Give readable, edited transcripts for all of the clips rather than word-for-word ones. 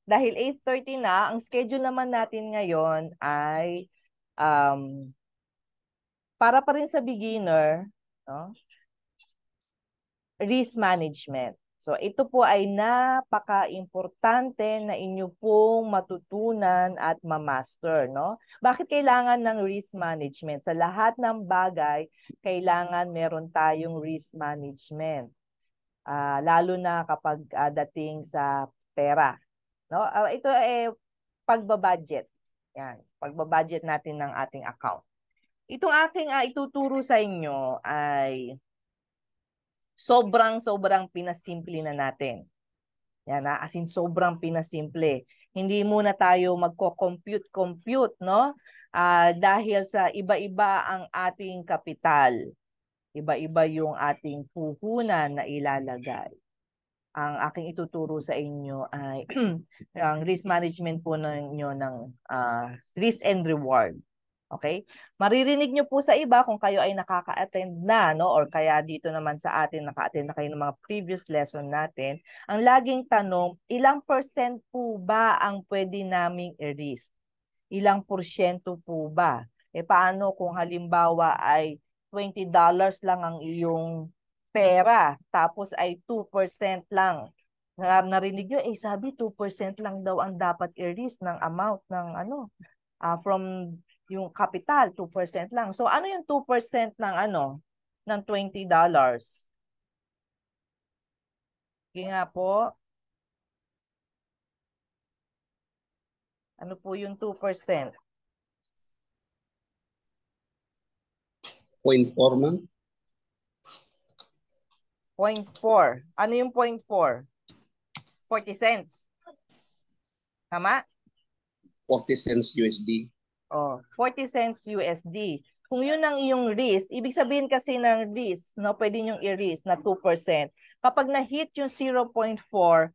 Dahil 8:30 na, ang schedule naman natin ngayon ay para pa rin sa beginner, no? Risk management. So ito po ay napaka-importante na inyo pong matutunan at ma-master, no? Bakit kailangan ng risk management? Sa lahat ng bagay, kailangan meron tayong risk management. Lalo na kapag dating sa pera, no? Ito ay pagbabudget. Yan, pagbabudget natin ng ating account. Itong aking ituturo sa inyo ay sobrang pinasimple na natin. Yan, as in sobrang pinasimple. Hindi muna tayo magko-compute, no? Dahil sa iba-iba ang ating kapital. Iba-iba yung ating puhunan na ilalagay. Ang aking ituturo sa inyo ay ang risk management po ninyo ng risk and reward. Okay? Maririnig nyo po sa iba kung kayo ay nakaka-attend na, no? Or kaya dito naman sa atin, naka-attend na kayo ng mga previous lesson natin. Ang laging tanong, ilang percent po ba ang pwede naming i-risk? Ilang porsyento po ba? Paano kung halimbawa ay $20 lang ang iyong pera, tapos ay 2% lang. Narinig nyo, sabi 2% lang daw ang dapat i-risk ng amount ng from yung capital, 2% lang. So ano yung 2% ng ng $20? Sige nga po. Ano po yung 2%? 0.4 man. 0.4. Ano yung 0.4? 40 cents. Tama? 40 cents USD. 40 cents USD. Kung yun ang iyong risk, ibig sabihin kasi ng risk, no, pwede nyo i-risk na 2%. Kapag na-hit yung 0.4,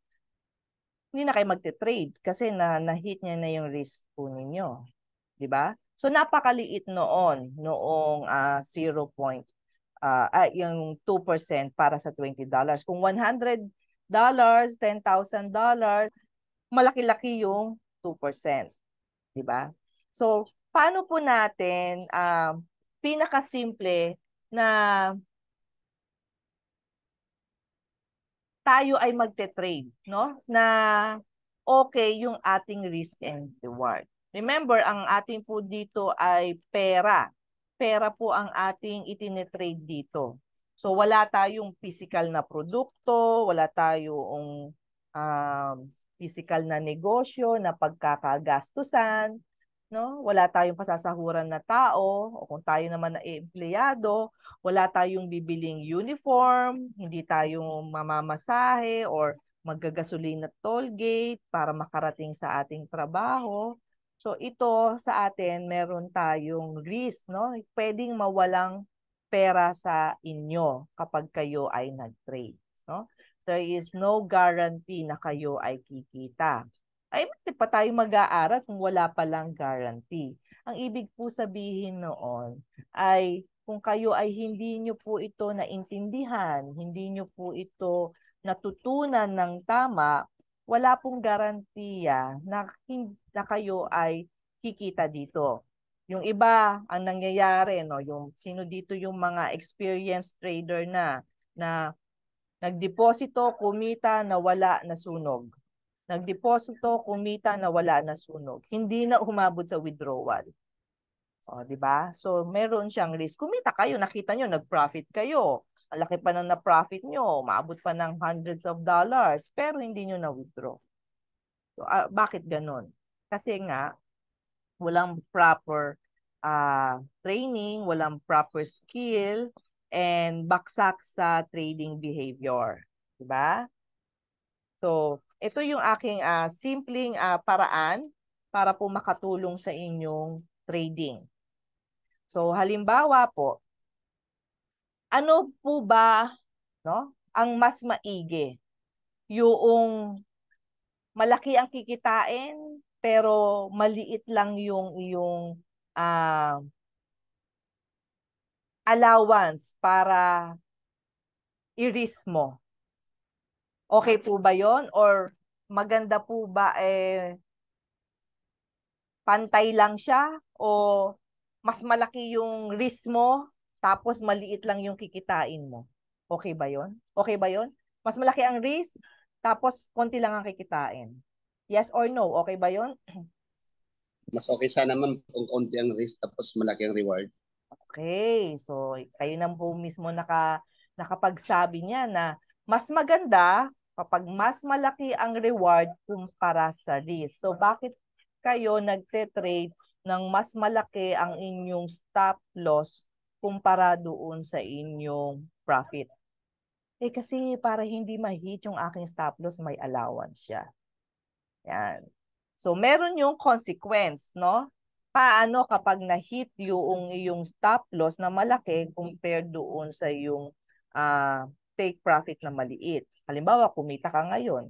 hindi na kayo magte-trade kasi na-hit niya na yung risk po ninyo. Di ba? So napakaliit noong 'yung 2% para sa $20. Kung $100, $10,000, malaki-laki yung 2%, di ba? So paano po natin pinakasimple na tayo ay magte-trade, no? Na okay yung ating risk and reward. Remember, ang ating po dito ay pera. Pera po ang ating itine-trade dito. So wala tayong physical na produkto, wala tayong physical na negosyo na pagkakagastusan, no? Wala tayong pasasahuran na tao, o kung tayo naman na empleyado, wala tayong bibiling uniform, hindi tayong mamamasahe or maggagasolina toll gate para makarating sa ating trabaho. So ito sa atin, meron tayong risk, no? Pwedeng mawalang pera sa inyo kapag kayo ay nag-trade, no? There is no guarantee na kayo ay kikita. Ay, bakit pa tayo mag-aaral kung wala palang guarantee? Ang ibig po sabihin noon ay kung kayo ay hindi nyo po ito naintindihan, hindi nyo po ito natutunan ng tama, wala pong garantiya na kayo ay kikita dito. Yung iba, ang nangyayari, no, yung sino dito yung mga experienced trader na nagdeposito, kumita, nawala, nasunog. Nagdeposito, kumita, nawala, nasunog. Hindi na umabot sa withdrawal. O, di ba? So, meron siyang risk. Kumita kayo, nakita nyo, nag-profit kayo. Ang laki pa ng na-profit nyo, maabot pa ng hundreds of dollars, pero hindi nyo na-withdraw. So, bakit ganun? Kasi nga, walang proper training, walang proper skill, and baksak sa trading behavior. Di ba? So, ito yung aking simpleng paraan para po makatulong sa inyong trading. So, halimbawa po, ano po ba, no, ang mas maigi? Yung malaki ang kikitain pero maliit lang yung iyong allowance para i-risk mo. Okay po ba yon? Or maganda po ba pantay lang siya o mas malaki yung risk mo tapos maliit lang yung kikitain mo? Okay ba 'yon? Okay ba 'yon? Mas malaki ang risk tapos konti lang ang kikitain. Yes or no? Okay ba 'yon? Mas okay sana ma'am kung konti ang risk tapos malaki ang reward. Okay, so kayo na po mismo nakapagsabi niya na mas maganda kapag mas malaki ang reward kumpara sa risk. So bakit kayo nagte-trade ng mas malaki ang inyong stop loss kumpara doon sa inyong profit? Kasi para hindi ma-hit yung aking stop loss, may allowance siya. Yan. So meron yung consequence, no? Paano kapag na-hit yung iyong stop loss na malaki compared doon sa yung take profit na maliit. Halimbawa, kumita ka ngayon.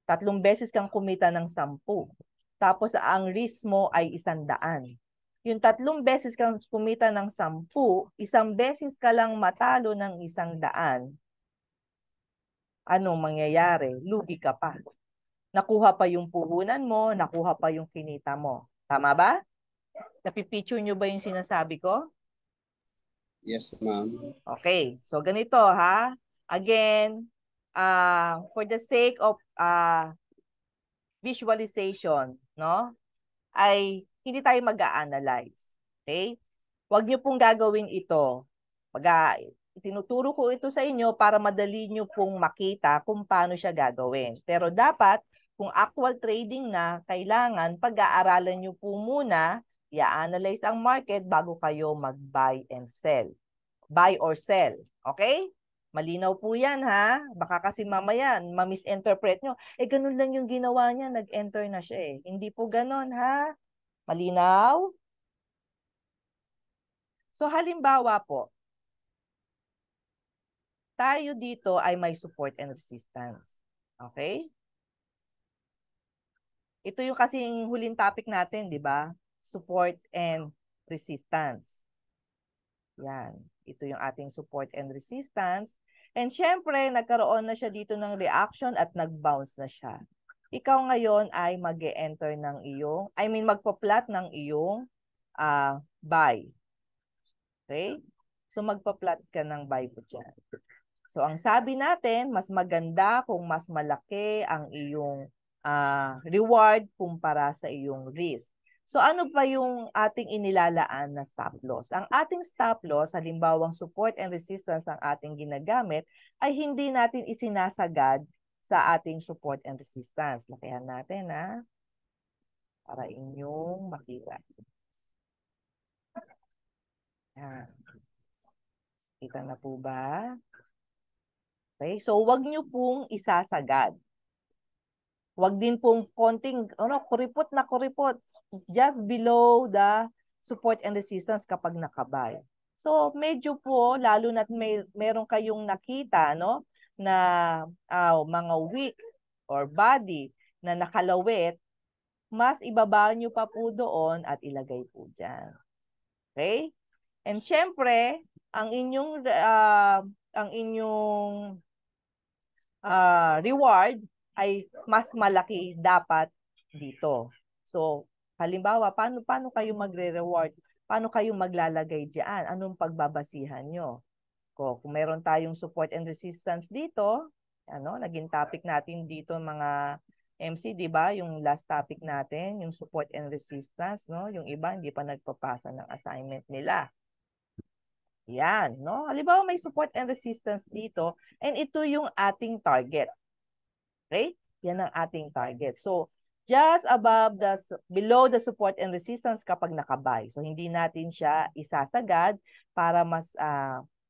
3 beses kang kumita ng 10. Tapos ang risk mo ay 100. Yung 3 beses kang kumita ng 10, 1 beses ka lang matalo ng 100. Anong mangyayari? Lugi ka pa. Nakuha pa yung puhunan mo, nakuha pa yung kinita mo. Tama ba? Napipicture nyo ba yung sinasabi ko? Yes, ma'am. Okay. So, ganito ha. Again, for the sake of visualization, no? Ay hindi tayo mag-a-analyze. Okay? Huwag niyo pong gagawin ito. Itinuturo ko ito sa inyo para madali niyo pong makita kung paano siya gagawin. Pero dapat, kung actual trading na, kailangan pag-aaralan niyo po muna, i-analyze ang market bago kayo mag-buy and sell. Buy or sell. Okay? Malinaw po yan ha. Baka kasi mamaya, ma-misinterpret nyo. Ganun lang yung ginawa niya, nag-enter na siya . Hindi po ganun ha. Malinaw? So halimbawa po, tayo dito ay may support and resistance. Okay? Ito yung kasing huling topic natin, di ba? Support and resistance. Yan. Ito yung ating support and resistance. And syempre, nagkaroon na siya dito ng reaction at nag-bounce na siya. Ikaw ngayon ay mag-e-enter ng iyong, magpa-plot ng iyong buy. Okay? So, magpa-plot ka ng buy po dyan. So, ang sabi natin, mas maganda kung mas malaki ang iyong reward kumpara sa iyong risk. So, ano pa yung ating inilalaan na stop loss? Ang ating stop loss, halimbawang support and resistance ang ating ginagamit, ay hindi natin isinasagad sa ating support and resistance. Lakihan natin, para inyong makita. Yan. Kita na po ba? Okay, so wag nyo pong isasagad. Wag din pong konting, kuripot na kuripot, just below the support and resistance kapag nakabay. So medyo po, lalo na't meron kayong nakita, na mga wick or body na nakalawit, mas ibaba nyo pa po doon at ilagay po dyan. Okay? And syempre, ang inyong reward ay mas malaki dapat dito. So, halimbawa, paano kayo magre-reward? Paano kayo maglalagay diyan? Anong pagbabasihan nyo? Kung meron tayong support and resistance dito, naging topic natin dito mga MC, di ba? Yung last topic natin, yung support and resistance, Yung iba hindi pa nagpapasa ng assignment nila. Yan, Halimbawa may support and resistance dito and ito yung ating target. Okay? Yan ang ating target. So, just below the support and resistance kapag nakabay. So, hindi natin siya isasagad para mas,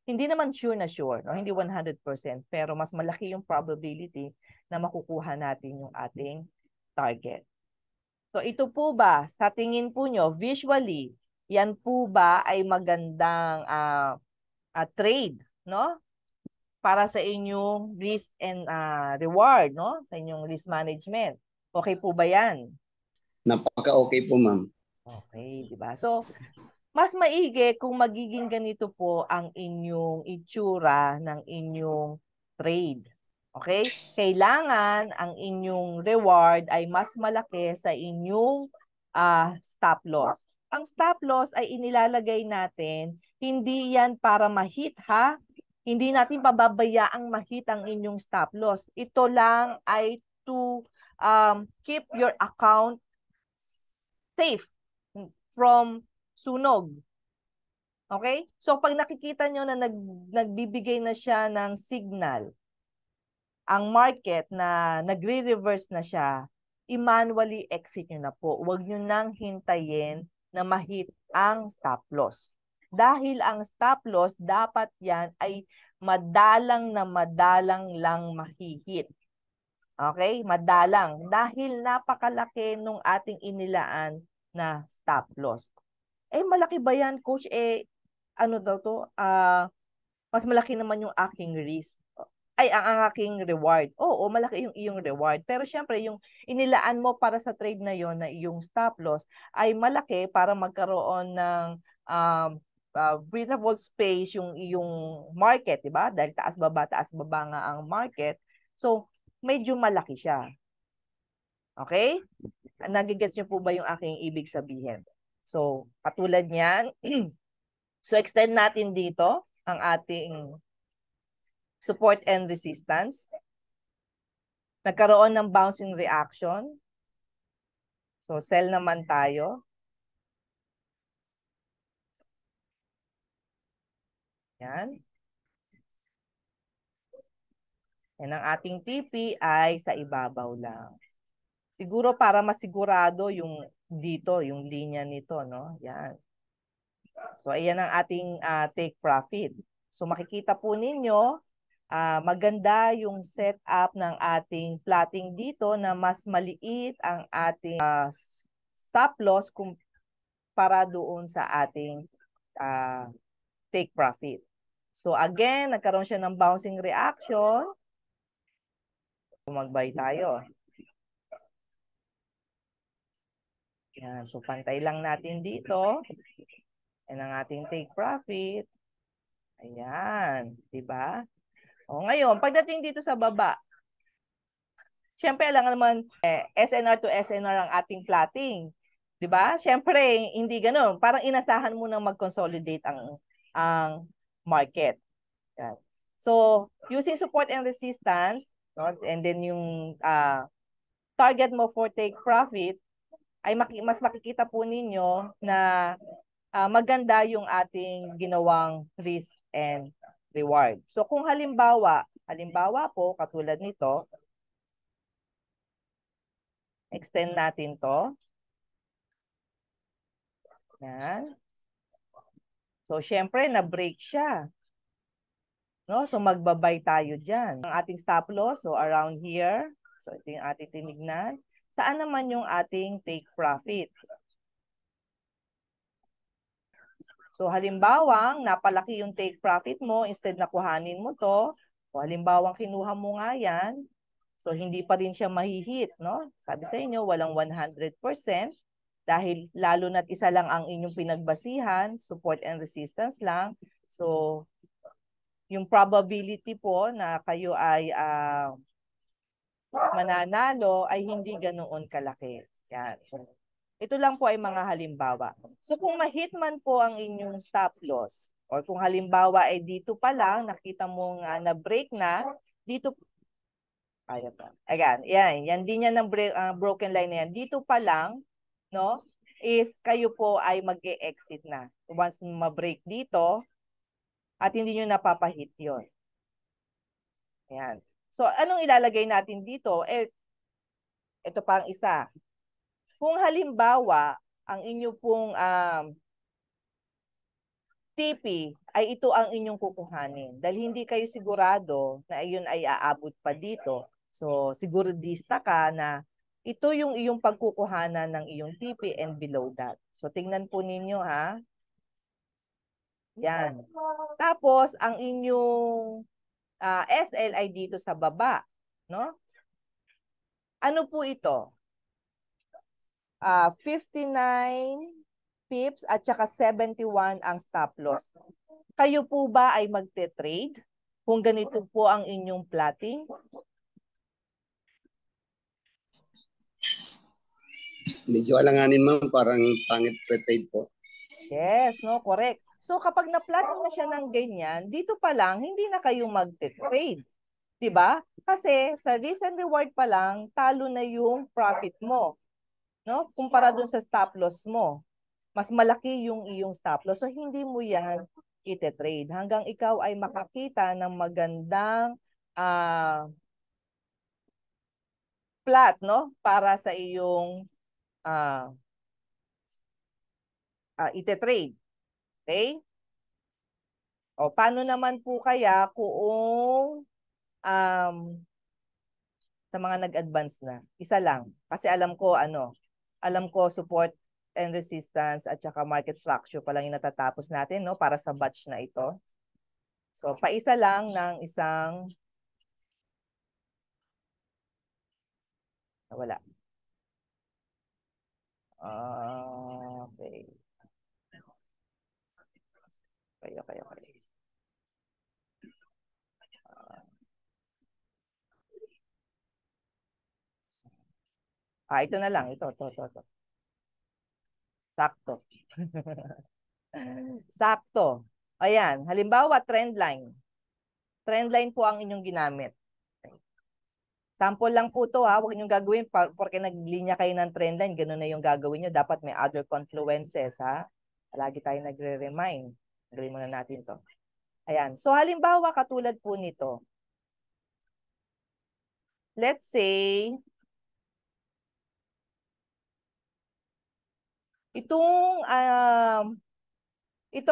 hindi naman sure na sure, hindi 100%, pero mas malaki yung probability na makukuha natin yung ating target. So, ito po ba, sa tingin po nyo, visually, yan po ba ay magandang trade, para sa inyong risk and reward, sa inyong risk management? Okay po ba yan? Napaka-okay po, ma'am. Okay, di ba? So, mas maigi kung magiging ganito po ang inyong itsura ng inyong trade. Okay? Kailangan ang inyong reward ay mas malaki sa inyong stop loss. Ang stop loss ay inilalagay natin, hindi yan para ma-hit ha. Hindi natin pababayaang ma-hit ang inyong stop loss. Ito lang ay to keep your account safe from sunog. Okay? So pag nakikita nyo na nagbibigay na siya ng signal, ang market na nagre-reverse na siya, i-manually exit nyo na po. Huwag nyo nang hintayin na ma-hit ang stop loss. Dahil ang stop loss, dapat yan ay madalang na madalang lang mahihit. Okay? Madalang. Dahil napakalaki nung ating inilaan na stop loss. Eh, malaki ba yan, coach? Eh, ano daw to? Mas malaki naman yung aking risk. Ay, ang aking reward. Oo, malaki yung iyong reward. Pero syempre, yung inilaan mo para sa trade na yon na iyong stop loss ay malaki para magkaroon ng breathable space yung iyong market, di ba? Dahil taas baba nga ang market. So, medyo malaki siya. Okay? Nagigets niyo po ba yung aking ibig sabihin? So, katulad niyan, so extend natin dito ang ating support and resistance. Nagkaroon ng bouncing reaction. So, sell naman tayo. Yan. Yan ang ating TP ay sa ibabaw lang. Siguro para masigurado yung dito, yung linya nito, no? Yan. So, ayan ang ating take profit. So, makikita po ninyo, maganda yung setup ng ating plotting dito na mas maliit ang ating stop loss kumpara doon sa ating take profit. So again, nagkaroon siya ng bouncing reaction. Mag-buy tayo. Yan. So pantay lang natin dito. Yan ang ating take profit. Ayan. Diba? O ngayon, pagdating dito sa baba, syempre, alam naman, SNR to SNR ang ating plotting. Diba? Syempre, hindi ganun. Parang inasahan mo nang mag-consolidate ang market. Yan. So, using support and resistance, no, and then yung target mo for take profit, ay mas makikita po ninyo na maganda yung ating ginawang risk and reward. So, kung halimbawa po, katulad nito, extend natin to. Yan. So, syempre, na-break siya. No? So, magbabay tayo dyan. Ang ating stop loss, so around here. So, ito yung ating tinignan. Saan naman yung ating take profit? So, halimbawang, napalaki yung take profit mo, instead na kuhanin mo to, o halimbawang kinuha mo nga yan, so hindi pa rin siya mahihit, no? Sabi sa inyo, walang 100%, dahil lalo na't isa lang ang inyong pinagbasihan, support and resistance lang. So, yung probability po na kayo ay mananalo ay hindi ganoon kalaki. Yan. So, ito lang po ay mga halimbawa. So kung ma-hit man po ang inyong stop loss, or kung halimbawa ay dito pa lang, nakita mong na-break na, dito, ayaw pa. Again, yan din yan ng broken line na yan. Dito pa lang, no, is kayo po ay mag-e-exit na. Once ma-break dito, at hindi nyo napapahit yun. Ayan. So, anong ilalagay natin dito? Eh, ito pa ang isa. Kung halimbawa, ang inyo pong TP ay ito ang inyong kukuhanin. Dahil hindi kayo sigurado na iyon ay aabot pa dito. So, siguradista ka na ito yung iyong pagkukuhanan ng iyong TP and below that. So, tingnan po ninyo ha. Yan. Tapos, ang inyong SL ay dito sa baba. No? Ano po ito? 59 pips at saka 71 ang stop loss. Kayo po ba ay magte-trade? kung ganito po ang inyong plotting? Medyo alanganin ma'am, parang pangit pre-trade po. Yes, no, correct. So kapag na-plot na siya ng ganyan, dito pa lang hindi na kayo mag-trade. 'Di ba? Kasi sa risk and reward pa lang, talo na yung profit mo, no? Kumpara dun sa stop loss mo. Mas malaki yung iyong stop loss. So hindi mo 'yan ite-trade hanggang ikaw ay makakita ng magandang plot, no? Para sa iyong ah ite-trade. Okay? O paano naman po kaya kung sa mga nag-advance na? Isa lang. Kasi alam ko support and resistance at saka market structure pa lang yung natatapos natin, no, para sa batch na ito. So, paisa lang ng isang wala. Okay. Okay. Ito na lang. Ito. Sakto. Sakto. Ayan. Halimbawa, trend line. Trend line po ang inyong ginamit. Sample lang po to ha. Huwag niyong gagawin porque naglinya kayo ng trend line. Ganun na yung gagawin niyo. Dapat may other confluences ha. Lagi tayo nagre-remind. Gawin muna natin to. Ayan. So halimbawa, katulad po nito. Let's say, ito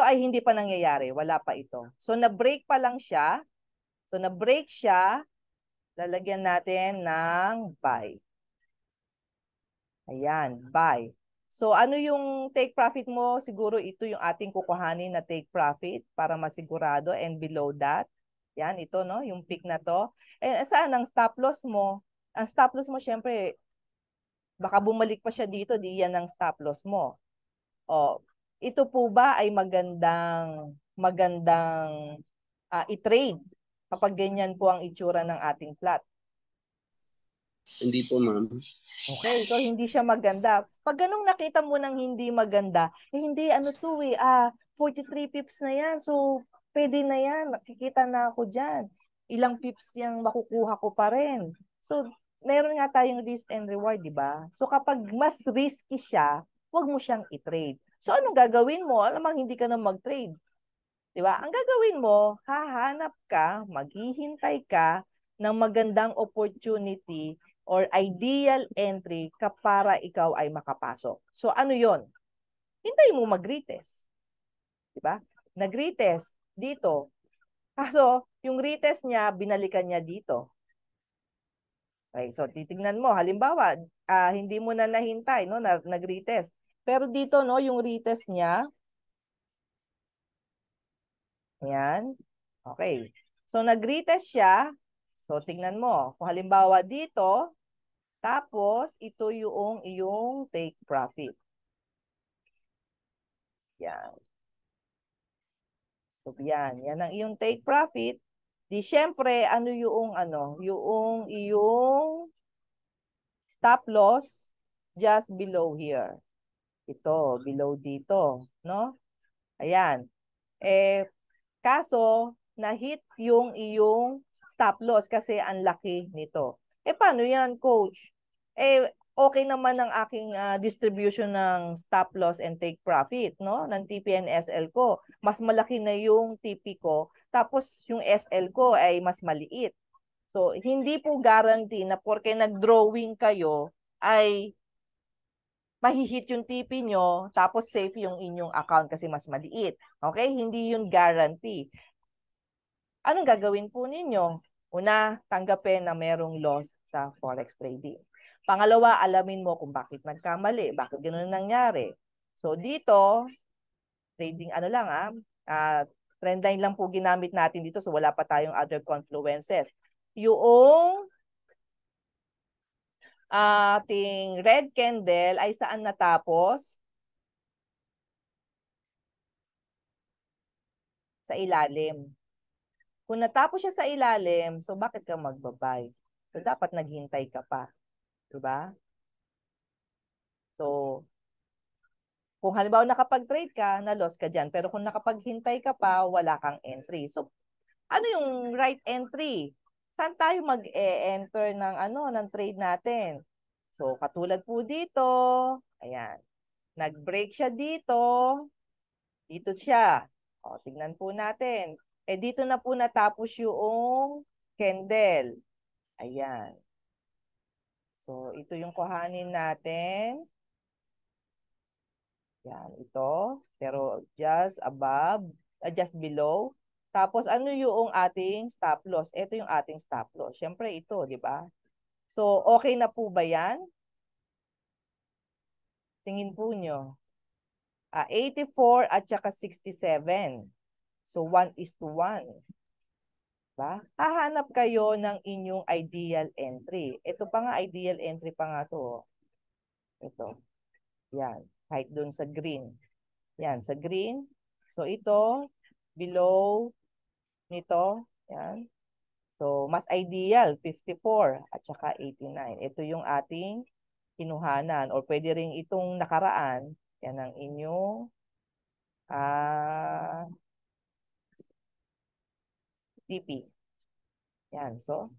ay hindi pa nangyayari. Wala pa ito. So na-break pa lang siya. So na-break siya. Lalagyan natin ng buy. Ayan, buy. So ano yung take profit mo? Siguro ito yung ating kukuhanin na take profit para masigurado and below that. Yan, ito no, yung peak na to. Eh saan ang stop loss mo? Ang stop loss mo syempre baka bumalik pa siya dito, di yan ang stop loss mo. O, ito po ba ay magandang i-trade kapag ganyan po ang itsura ng ating plot? Hindi po ma'am. Okay, so hindi siya maganda. Pag ganung nakita mo ng hindi maganda, hindi ano to 43 pips na yan. So, pwede na yan. Nakikita na ako dyan. Ilang pips yung makukuha ko pa rin. So, meron nga tayong risk and reward, di ba? So, kapag mas risky siya, huwag mo siyang i-trade. So, anong gagawin mo? Alamang hindi ka na mag-trade. Di ba? Ang gagawin mo, hahanap ka, maghihintay ka ng magandang opportunity or ideal entry para ikaw ay makapasok. So ano yon? Hintay mo mag-retest. Di ba? Nag-retest dito. Kaso, yung retest niya, binalikan niya dito. Okay, so titingnan mo, halimbawa, hindi mo na nahintay, no, nag-retest. Pero dito, no, yung retest niya, yan. Okay. So nag-retest siya. So tingnan mo, kung halimbawa dito, tapos ito yung iyong take profit. Yan. So yan ang iyong take profit. Di syempre, yung iyong stop loss just below here. Ito, below dito, no? Ayan. Kaso, na-hit yung iyong stop loss kasi ang laki nito. Paano yan, coach? Okay naman ang aking distribution ng stop loss and take profit, no? Ng TP and SL ko. Mas malaki na yung TP ko, tapos yung SL ko ay mas maliit. So, hindi po guarantee na porque nag-drawing kayo ay mahihit yung TP nyo, tapos safe yung inyong account kasi mas maliit. Okay? Hindi yun guarantee. Anong gagawin po ninyo? Una, tanggapin na merong loss sa forex trading. Pangalawa, alamin mo kung bakit nagkamali, bakit ganoon nangyari. So dito, trading trend line lang po ginamit natin dito, so wala pa tayong other confluences. Yung ating red candle ay saan natapos? Sa ilalim. Kung natapos siya sa ilalim, so bakit ka magbabay? So dapat naghintay ka pa. Diba? So, kung halimbawa nakapag-trade ka, na-loss ka dyan. Pero kung nakapaghintay ka pa, wala kang entry. So, ano yung right entry? Saan tayo mag-enter ng ng trade natin? So, katulad po dito, ayan. Nag-break siya dito. Dito siya. O, tignan po natin. Eh, dito na po natapos yung candle. Ayan. So, ito yung kuhanin natin. Yan, ito. Pero just above, just below. Tapos, ano yung ating stop loss? Ito yung ating stop loss. Siyempre, ito, di ba? So, okay na po ba yan? Tingin po nyo. 84 at saka 67. So, 1:1. Diba? Hahanap kayo ng inyong ideal entry. Ito pa nga, ideal entry pa nga to. Ito. Yan. Kahit dun sa green. Yan, sa green. So, ito, below nito. Yan. So, mas ideal, 54 at saka 89. Ito yung ating kinuhanan. Or pwede rin itong nakaraan. Yan ang inyong TP. Yan. So,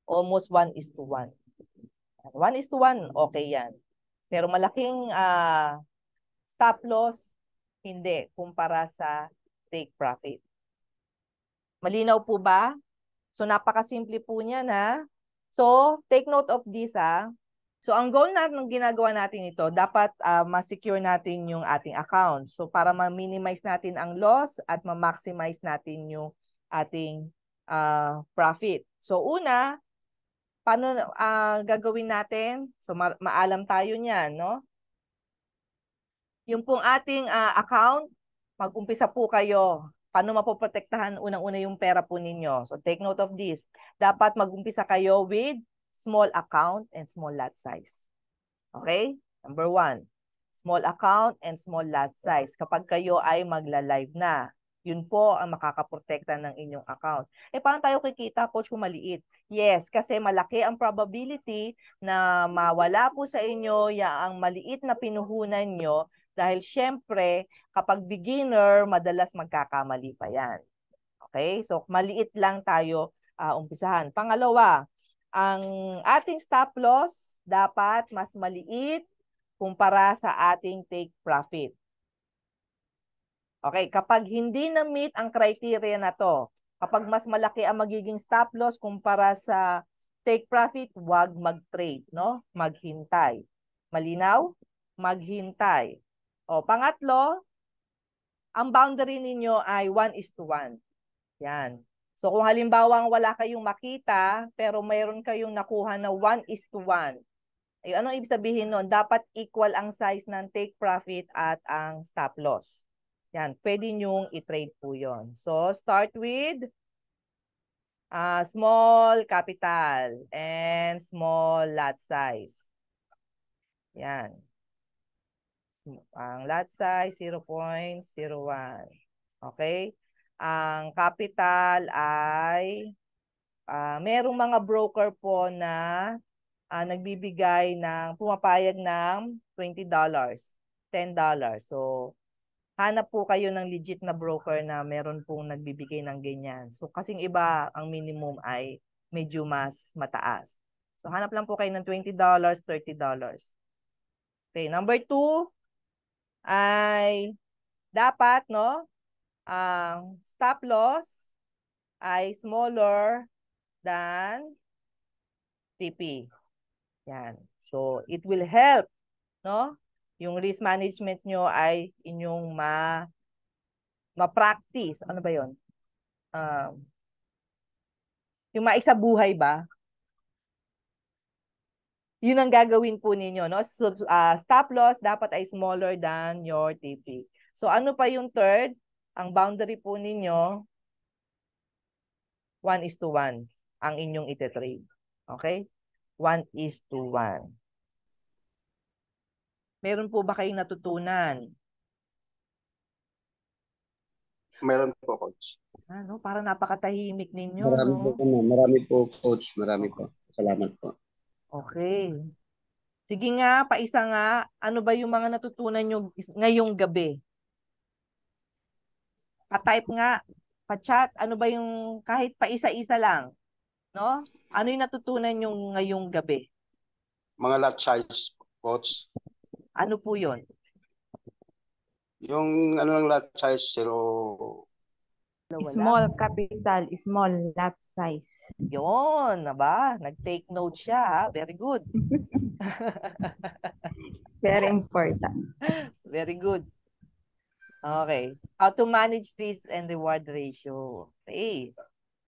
almost 1:1. 1:1, okay yan. Pero malaking stop loss, hindi, kumpara sa take profit. Malinaw po ba? So, napakasimple po niyan, ha? So, take note of this, ha? So, ang goal natin ng ginagawa natin ito, dapat ma-secure natin yung ating account. So, para ma-minimize natin ang loss at ma-maximize natin yung ating profit. So, una, paano gagawin natin? So, maalam tayo niyan, no? Yung pong ating account, mag-umpisa po kayo. Paano mapoprotektahan unang-una yung pera po ninyo? So take note of this. Dapat mag-umpisa kayo with small account and small lot size. Okay? Number 1, small account and small lot size. Kapag kayo ay magla-live na, yun po ang makakaprotekta ng inyong account. Eh, paano tayo kikita, coach, kung maliit? Yes, kasi malaki ang probability na mawala po sa inyo ang maliit na pinuhunan nyo dahil syempre, kapag beginner, madalas magkakamali pa yan. Okay? So, maliit lang tayo umpisahan. Pangalawa, ang ating stop loss dapat mas maliit kumpara sa ating take profit. Okay, kapag hindi na-meet ang criteria na to, kapag mas malaki ang magiging stop loss kumpara sa take profit, huwag mag-trade, no? Maghintay. Malinaw? Maghintay. O, pangatlo, ang boundary ninyo ay 1:1. Yan. So, kung halimbawa wala kayong makita, pero mayroon kayong nakuha na 1:1, ay, ano ibig sabihin nun? Dapat equal ang size ng take profit at ang stop loss. Yan, pwede nyong i-trade po yon. So, start with small capital and small lot size. Yan. Ang lot size, 0.01. Okay? Ang capital ay merong mga broker po na nagbibigay ng, pumapayag ng $20, $10. So, hanap po kayo ng legit na broker na meron pong nagbibigay ng ganyan. So, kasing iba, ang minimum ay medyo mas mataas. So, hanap lang po kayo ng $20, $30. Okay, number 2 ay dapat, no, ang stop loss ay smaller than TP. Yan. So, it will help, no? Yung risk management nyo ay inyong ma-practice. Ano ba yun? Yung maisabuhay ba? Yun ang gagawin po ninyo, no? So, stop loss dapat ay smaller than your TP. So, ano pa yung third? Ang boundary po ninyo, 1:1 ang inyong ite-trade. Okay? 1:1. Meron po ba kayong natutunan? Meron po, coach. Ano, parang napakatahimik ninyo, Marami po, no? marami po, coach. Marami po. Salamat po. Okay. Sige nga, paisa nga, ano ba yung mga natutunan nyo ngayong gabi? Pa-type nga, pa-chat, ano ba yung kahit paisa-isa lang, no? Ano yung natutunan nyo ngayong gabi? Mga lot size, coach. Ano po yun? Yung ano lang lot size, zero. Dalawa lang. Small capital, small lot size. Yun, ba? Nag-take note siya, ha? Very good. Very important. Very good. Okay. How to manage risk and reward ratio. Okay.